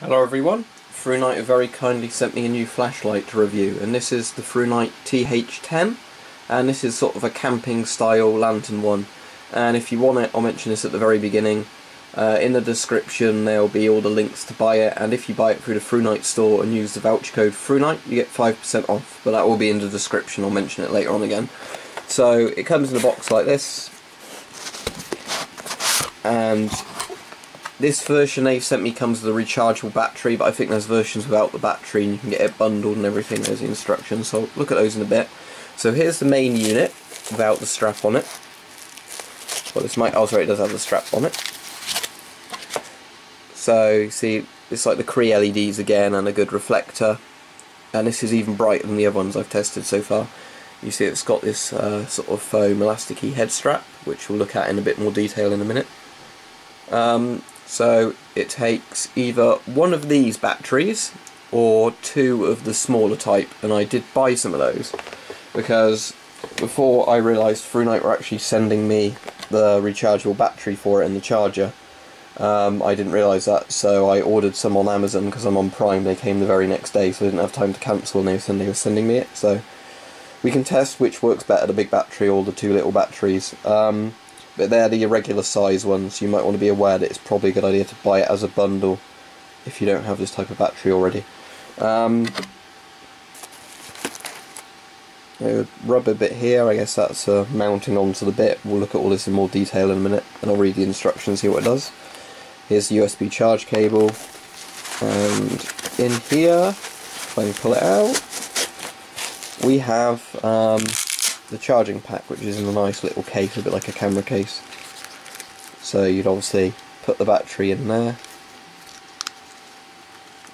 Hello everyone, ThruNite have very kindly sent me a new flashlight to review, and this is the ThruNite TH10, and this is sort of a camping style lantern one, and if you want it, I'll mention this at the very beginning. In the description there'll be all the links to buy it, and if you buy it through the ThruNite store and use the voucher code ThruNite, you get 5% off, but that will be in the description. I'll mention it later on again. So it comes in a box like this, and this version they've sent me comes with a rechargeable battery, but I think there's versions without the battery and you can get it bundled and everything. There's the instructions, so I'll look at those in a bit. So here's the main unit without the strap on it. Well, this might, oh sorry, it does have the strap on it. So you see, it's like the Cree LEDs again and a good reflector, and this is even brighter than the other ones I've tested so far. You see it's got this sort of foam elasticy head strap, which we'll look at in a bit more detail in a minute. So it takes either one of these batteries or two of the smaller type, and I did buy some of those because before I realised ThruNite were actually sending me the rechargeable battery for it and the charger. I didn't realise that, so I ordered some on Amazon because I'm on Prime. They came the very next day, so I didn't have time to cancel, and they were sending me it. So we can test which works better, the big battery or the two little batteries. But they're the irregular size ones. You might want to be aware that it's probably a good idea to buy it as a bundle if you don't have this type of battery already. A rubber bit here, I guess that's mounting onto the bit. We'll look at all this in more detail in a minute, and I'll read the instructions, see what it does. Here's the USB charge cable, and in here, if I can pull it out, we have the charging pack, which is in a nice little case, a bit like a camera case. So you'd obviously put the battery in there.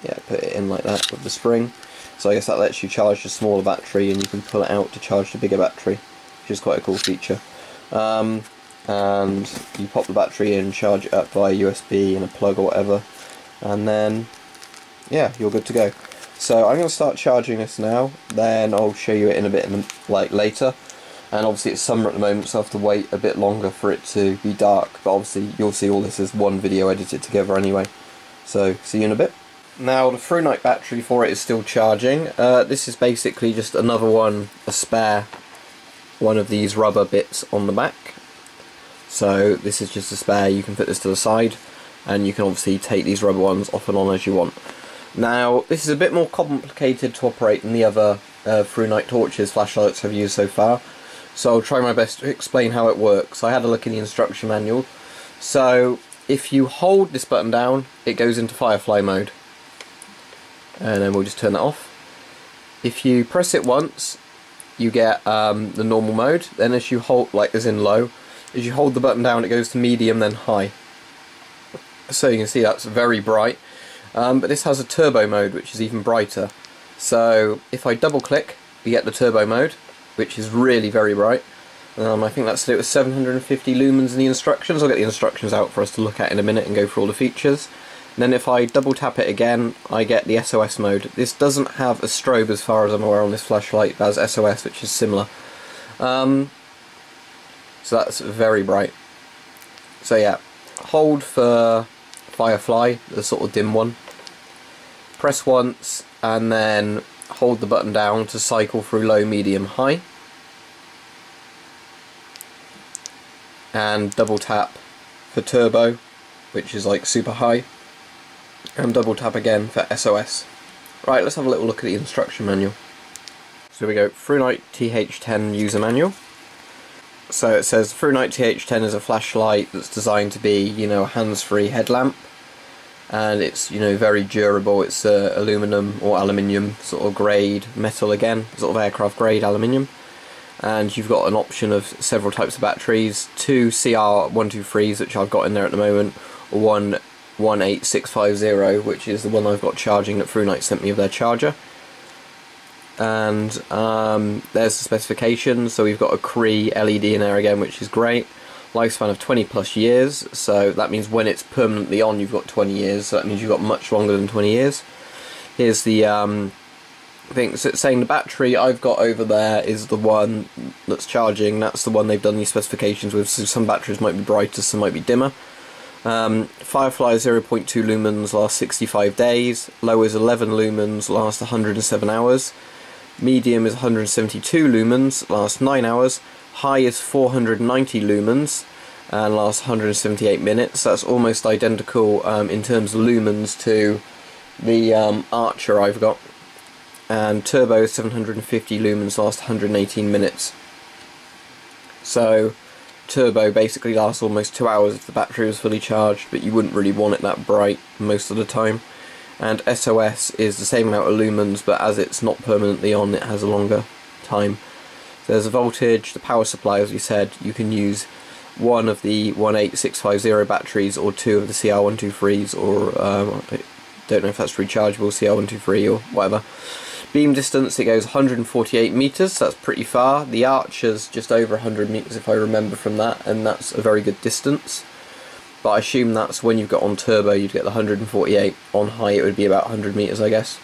Yeah, put it in like that with the spring. So I guess that lets you charge the smaller battery, and you can pull it out to charge the bigger battery, which is quite a cool feature. And you pop the battery in, charge it up via USB and a plug or whatever, and then yeah, you're good to go. So I'm going to start charging this now, then I'll show you it in a bit later. And obviously it's summer at the moment, so I have to wait a bit longer for it to be dark, but obviously you'll see all this as one video edited together anyway. So see you in a bit. Now the ThruNite battery for it is still charging. This is basically just another one, a spare one of these rubber bits on the back. So this is just a spare. You can put this to the side, and you can obviously take these rubber ones off and on as you want. Now this is a bit more complicated to operate than the other ThruNite torches flashlights I've used so far, so I'll try my best to explain how it works. I had a look in the instruction manual. So if you hold this button down, it goes into Firefly mode, and then we'll just turn that off. If you press it once, you get the normal mode. Then as you hold, like as in low, as you hold the button down, it goes to medium, then high. So you can see that's very bright. But this has a turbo mode, which is even brighter. So if I double click, you get the turbo mode, which is really very bright. I think that's it was 750 lumens in the instructions. I'll get the instructions out for us to look at in a minute and go through all the features. And then if I double tap it again, I get the SOS mode. This doesn't have a strobe as far as I'm aware on this flashlight. It has SOS, which is similar. So that's very bright. So yeah, hold for Firefly, the sort of dim one. Press once and then hold the button down to cycle through low, medium, high. And double tap for turbo, which is like super high. And double tap again for SOS. Right, let's have a little look at the instruction manual. So here we go, ThruNite TH10 user manual. So it says ThruNite TH10 is a flashlight that's designed to be, you know, a hands-free headlamp, and it's, you know, very durable. It's aluminum or aluminium sort of grade metal again, sort of aircraft grade aluminium, and you've got an option of several types of batteries, two CR123s which I've got in there at the moment, or one 18650, which is the one I've got charging that ThruNite sent me of their charger. And there's the specifications. So we've got a Cree LED in there again, which is great. Lifespan of 20 plus years, so that means when it's permanently on you've got 20 years, so that means you've got much longer than 20 years. Here's the thing, so it's saying the battery I've got over there is the one that's charging. That's the one they've done these specifications with, so some batteries might be brighter, some might be dimmer. Firefly 0.2 lumens lasts 65 days, low is 11 lumens, lasts 107 hours, medium is 172 lumens, lasts 9 hours, high is 490 lumens and lasts 178 minutes. That's almost identical in terms of lumens to the Archer I've got. And turbo is 750 lumens, lasts 118 minutes. So turbo basically lasts almost 2 hours if the battery was fully charged, but you wouldn't really want it that bright most of the time. And SOS is the same amount of lumens, but as it's not permanently on, it has a longer time. So there's a voltage, the power supply, as we said, you can use one of the 18650 batteries or two of the CR123s, or I don't know if that's rechargeable, CR123 or whatever. Beam distance, it goes 148 meters, so that's pretty far. The Archer's just over 100 meters if I remember from that, and that's a very good distance. But I assume that's when you've got on turbo you'd get the 148. On high it would be about 100 meters, I guess.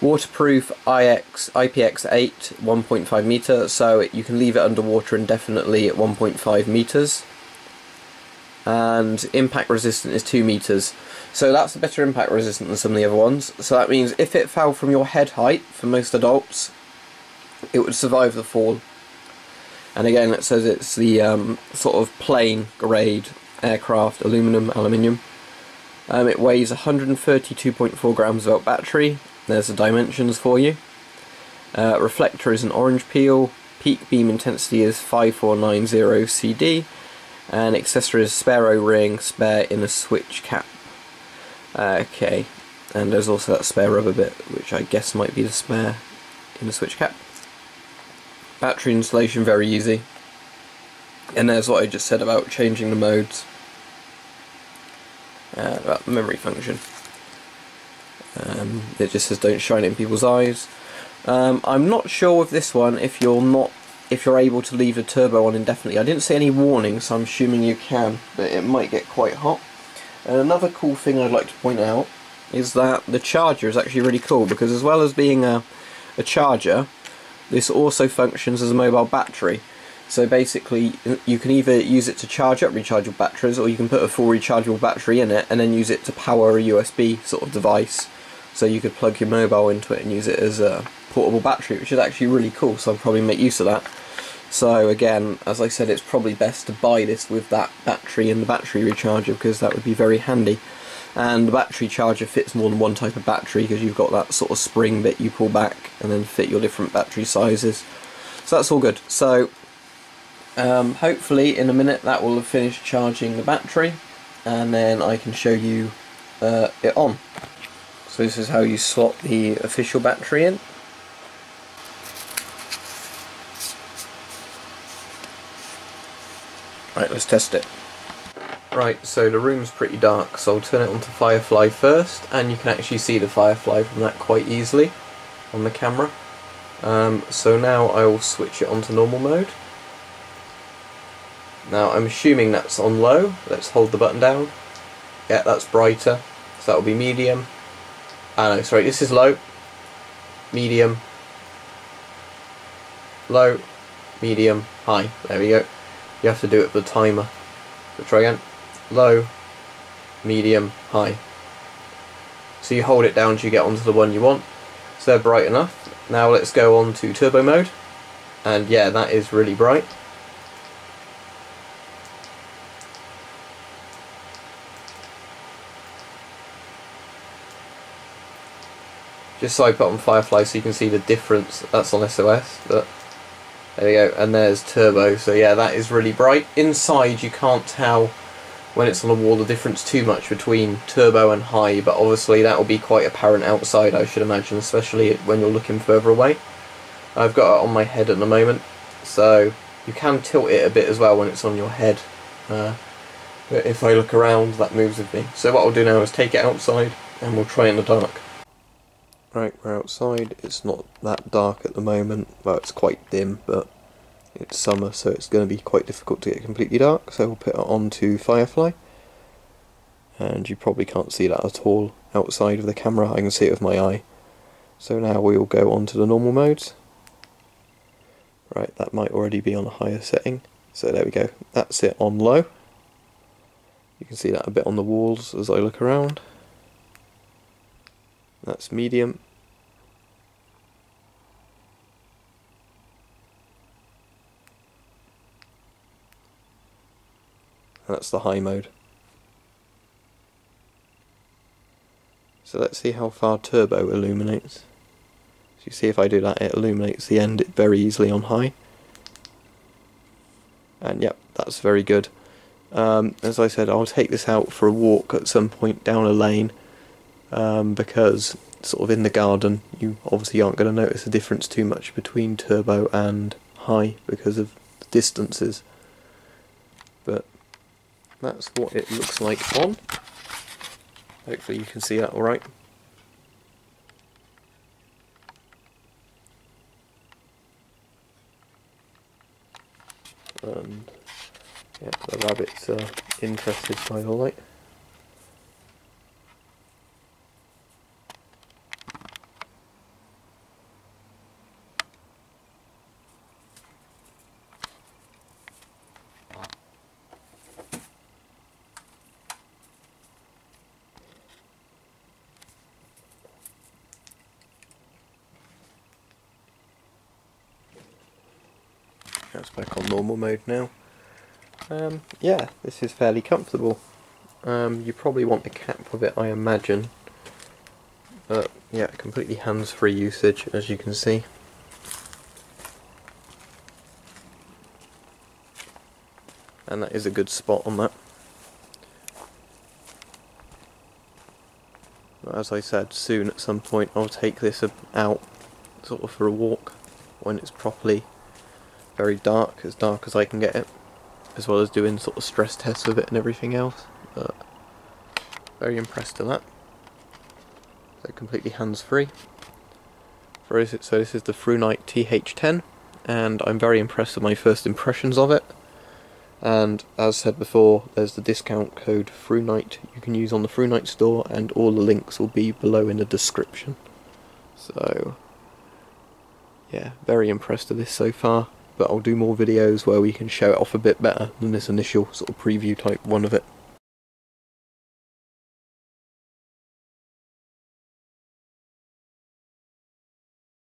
Waterproof IPX8 1.5 meter, so you can leave it underwater indefinitely at 1.5 meters. And impact resistant is 2 meters. So that's a better impact resistant than some of the other ones. So that means if it fell from your head height, for most adults, it would survive the fall. And again, it says it's the sort of plain grade aircraft aluminium. It weighs 132.4 grams of battery. There's the dimensions for you. Reflector is an orange peel. Peak beam intensity is 5490 CD. And accessory is spare O-ring, spare inner switch cap. Okay, and there's also that spare rubber bit, which I guess might be the spare inner switch cap. Battery installation, very easy. And there's what I just said about changing the modes. About memory function. It just says don't shine it in people's eyes. I'm not sure with this one if you're able to leave the turbo on indefinitely. I didn't see any warning, so I'm assuming you can, but it might get quite hot. And another cool thing I'd like to point out is that the charger is actually really cool, because as well as being a charger, this also functions as a mobile battery. So basically you can either use it to charge up rechargeable batteries, or you can put a full rechargeable battery in it and then use it to power a USB sort of device. So you could plug your mobile into it and use it as a portable battery, which is actually really cool, so I'll probably make use of that. So again, as I said, it's probably best to buy this with that battery and the battery recharger, because that would be very handy. And the battery charger fits more than one type of battery, because you've got that sort of spring bit you pull back and then fit your different battery sizes. So that's all good. So hopefully in a minute that will have finished charging the battery, and then I can show you it on. So this is how you slot the official battery in. Right, let's test it. Right, so the room's pretty dark, so I'll turn it onto Firefly first, and you can actually see the Firefly from that quite easily on the camera. So now I will switch it onto normal mode. Now I'm assuming that's on low. Let's hold the button down. Yeah, that's brighter, so that will be medium. No, sorry, this is low, medium, low, medium, high. There we go. You have to do it with the timer. So try again. Low, medium, high. So you hold it down till you get onto the one you want. So they're bright enough. Now let's go on to turbo mode. And yeah, that is really bright. Just so I put on Firefly so you can see the difference. That's on SOS, but there we go. And there's turbo. So yeah, that is really bright. Inside you can't tell when it's on the wall the difference too much between turbo and high, but obviously that will be quite apparent outside, I should imagine, especially when you're looking further away. I've got it on my head at the moment, so you can tilt it a bit as well when it's on your head. But if I look around, that moves with me. So what I'll do now is take it outside and we'll try in the dark. Right, we're outside. It's not that dark at the moment. Well, it's quite dim, but it's summer, so it's going to be quite difficult to get completely dark. So we'll put it onto Firefly, and you probably can't see that at all outside of the camera. I can see it with my eye. So now we'll go on to the normal modes. Right, that might already be on a higher setting. So there we go. That's it on low. You can see that a bit on the walls as I look around. That's medium. That's the high mode. So let's see how far turbo illuminates. So you see if I do that, it illuminates the end very easily on high. And yep, that's very good. As I said, I'll take this out for a walk at some point down a lane, because sort of in the garden you obviously aren't going to notice the difference too much between turbo and high because of the distances. But that's what it looks like on. Hopefully you can see that alright. And yeah, the rabbits are interested by the light. That's back on normal mode now. Yeah, this is fairly comfortable. You probably want a cap with it, I imagine. But yeah, completely hands-free usage, as you can see. And that is a good spot on that. But as I said, soon at some point I'll take this out sort of for a walk when it's properly very dark as I can get it, as well as doing sort of stress tests with it and everything else. But very impressed with that. So completely hands-free. So this is the ThruNite TH10, and I'm very impressed with my first impressions of it. And as said before, there's the discount code ThruNite you can use on the ThruNite store, and all the links will be below in the description. So yeah, very impressed with this so far. But I'll do more videos where we can show it off a bit better than this initial sort of preview type one of it.